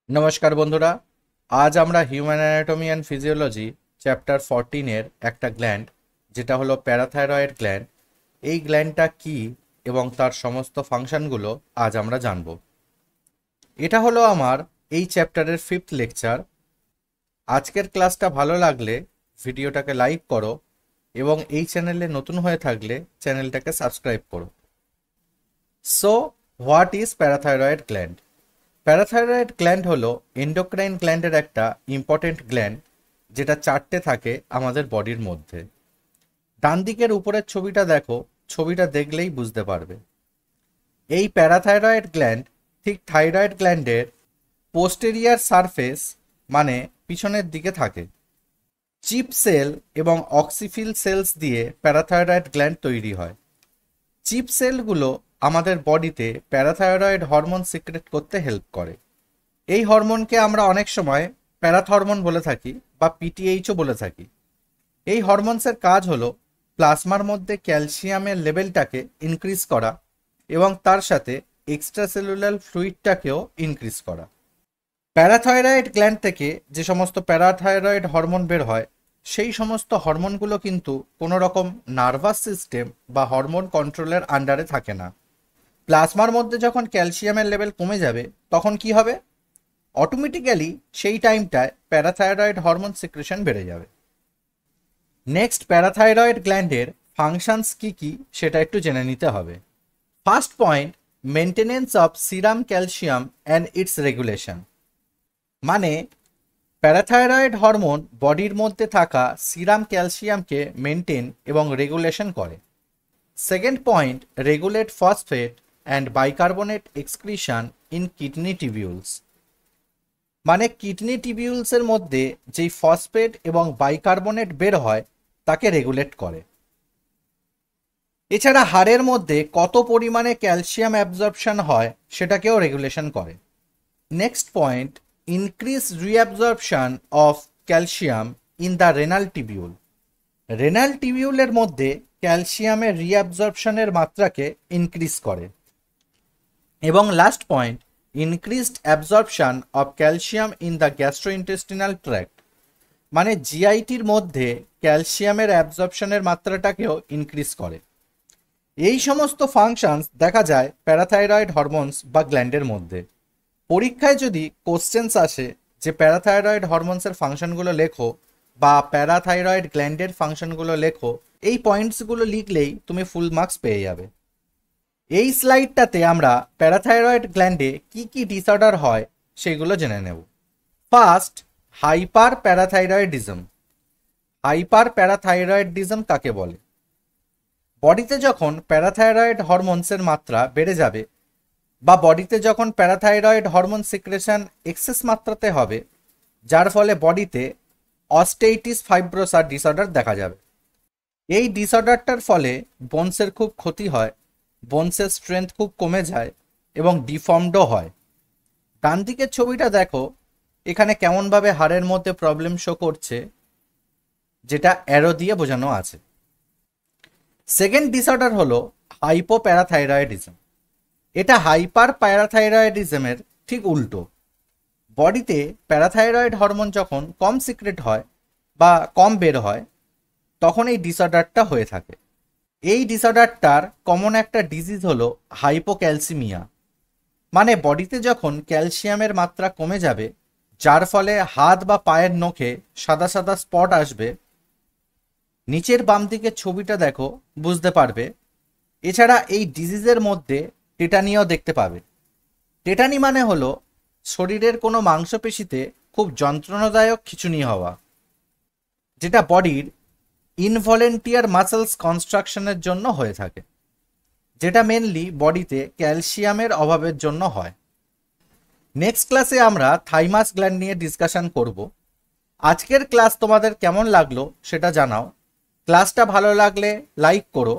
নমস্কার বন্ধুরা, আজ আমরা human anatomy and physiology chapter 14-এর একটা গ্ল্যান্ড, যেটা হলো প্যারাথাইরয়েড গ্ল্যান্ড, এই গ্ল্যান্ডটা কি এবং তার সমস্ত ফাংশনগুলো আজ আমরা জানব। এটা হলো আমার এই চ্যাপ্টারের 5th লেকচার। আজকের ক্লাসটা ভালো লাগলে ভিডিওটাকে লাইক করো এবং এই চ্যানেলে নতুন হয়ে থাকলে চ্যানেলটাকে সাবস্ক্রাইব করো। So what is parathyroid gland? Parathyroid gland হলো এন্ডোক্রাইন গ্ল্যান্ডের একটা ইম্পর্টেন্ট গ্ল্যান্ড, যেটা চারটে থাকে আমাদের বডির মধ্যে। ডান দিকের উপরের ছবিটা দেখো, ছবিটা দেখলেই বুঝতে পারবে। এই প্যারাথাইরয়েড গ্ল্যান্ড ঠিক থাইরয়েড গ্ল্যান্ডের পোস্টেরিয়ার সারফেস মানে পিছনের দিকে থাকে। চিপ সেল এবং অক্সিফিল সেলস দিয়ে প্যারাথাইরয়েড গ্ল্যান্ড তৈরি হয়। চিপ সেলগুলো আমাদের বডিতে প্যারাথাইরয়েড হরমোন সিক্রেট করতে হেল্প করে। এই হরমোনকে আমরা অনেক সময় প্যারাথরমোন বলে থাকি বা পিটিএইচও বলে থাকি। এই হরমোনসের কাজ হলো প্লাজমার মধ্যে ক্যালসিয়ামের লেভেলটাকে ইনক্রিজ করা এবং তার সাথে এক্সট্রাসেলুলার ফ্লুইডটাকেও ইনক্রিজ করা। প্যারাথাইরয়েড গ্ল্যান্ড থেকে যে সমস্ত প্যারাথাইরয়েড হরমোন বের হয়, সেই সমস্ত হরমোনগুলো কিন্তু কোনো রকম নার্ভাস সিস্টেম বা হরমোন কন্ট্রোলের আন্ডারে থাকে না। প্লাজমার মধ্যে যখন ক্যালসিয়ামের লেভেল কমে যাবে, তখন কি হবে? অটোমেটিক্যালি সেই টাইমটায় প্যারাথাইরয়েড হরমোন সিক্রেশন বেড়ে যাবে। নেক্সট, প্যারাথাইরয়েড গ্ল্যান্ডের ফাংশনস কি কি সেটা একটু জেনে নিতে হবে। First point, maintenance of serum calcium and its regulation. মানে প্যারাথাইরয়েড হরমোন বডির মধ্যে থাকা সিরাম ক্যালসিয়ামকে মেনটেন এবং রেগুলেশন করে। Second point, regulate phosphate and bicarbonate excretion in kidney tubules. মানে কিডনি টিবিউলসের মধ্যে যেই ফসফেট এবং বাইকার্বনেট বের হয় তাকে রেগুলেট করে। এছাড়া হাড়ের মধ্যে কত পরিমাণে ক্যালসিয়াম অ্যাবজর্পশন হয় সেটাকেও রেগুলেশন করে। Next point, increase reabsorption of calcium in the renal tubule. Renal টিবিউলের মধ্যে ক্যালসিয়ামের রিঅ্যাবজর্পশনের মাত্রাকে ইনক্রিজ করে। এবং last point, increased absorption of calcium in the gastrointestinal tract. মানে জিআইটির মধ্যে ক্যালসিয়ামের অ্যাবজর্পশনের মাত্রাটাকেও ইনক্রিজ করে। এই সমস্ত ফাংশনস দেখা যায় প্যারাথাইরয়েড হরমোনস বা গ্ল্যান্ডের মধ্যে। পরীক্ষায় যদি কোশ্চেন্স আসে যে প্যারাথাইরয়েড হরমোনসের ফাংশনগুলো লেখো বা প্যারাথাইরয়েড গ্ল্যান্ডের ফাংশনগুলো লেখো, এই পয়েন্টসগুলো লিখলেই তুমি ফুল মার্কস পেয়ে যাবে। এই স্লাইডটাতে আমরা প্যারাথাইরয়েড গ্ল্যান্ডে কি কি ডিসঅর্ডার হয় সেগুলো জেনে নেব। First, hyper parathyroidism. Hyper parathyroidism কাকে বলে? বডিতে যখন প্যারাথাইরয়েড হরমোনসের মাত্রা বেড়ে যাবে বা বডিতে যখন প্যারাথাইরয়েড হরমোন সিক্রেশন এক্সেস মাত্রাতে হবে, যার ফলে বডিতে অস্টেইটিস ফাইব্রোসা ডিসঅর্ডার দেখা যাবে। এই ডিসঅর্ডারটার ফলে বোনসের খুব ক্ষতি হয়, বোনসের স্ট্রেংথ খুব কমে যায় এবং ডিফর্মডও হয়। ডান দিকের ছবিটা দেখো, এখানে কেমনভাবে হাড়ের মধ্যে প্রবলেম শো করছে, যেটা অ্যারো দিয়ে বোঝানো আছে। সেকেন্ড ডিসঅর্ডার হলো হাইপোপ্যারাথাইরয়েডিজম। এটা হাইপার প্যারাথাইরয়েডিজমের ঠিক উল্টো। বডিতে প্যারাথাইরয়েড হরমোন যখন কম সিক্রেট হয় বা কম বের হয়, তখন এই ডিসঅর্ডারটা হয়ে থাকে। এই ডিসঅর্ডারটার কমন একটা ডিজিজ হলো হাইপোক্যালসিমিয়া। মানে বডিতে যখন ক্যালসিয়ামের মাত্রা কমে যাবে, যার ফলে হাত বা পায়ের নখে সাদা সাদা স্পট আসবে। নিচের বাম দিকের ছবিটা দেখো, বুঝতে পারবে। এছাড়া এই ডিজিজের মধ্যে টেটানিও দেখতে পাবে। টেটানি মানে হলো শরীরের কোনো মাংসপেশিতে খুব যন্ত্রণাদায়ক খিঁচুনি হওয়া, যেটা বডির ইনভলেন্টিয়ার মাসেলস কনস্ট্রাকশনের জন্য হয়ে থাকে, যেটা মেনলি বডিতে ক্যালসিয়ামের অভাবের জন্য হয়। নেক্সট ক্লাসে আমরা থাইমাস গ্ল্যান্ড নিয়ে ডিসকাশন করব। আজকের ক্লাস তোমাদের কেমন লাগলো সেটা জানাও। ক্লাসটা ভালো লাগলে লাইক করো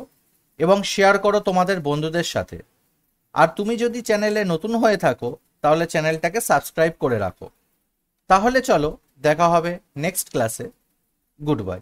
এবং শেয়ার করো তোমাদের বন্ধুদের সাথে। আর তুমি যদি চ্যানেলে নতুন হয়ে থাকো, তাহলে চ্যানেলটাকে সাবস্ক্রাইব করে রাখো। তাহলে চলো, দেখা হবে নেক্সট ক্লাসে। Good bye.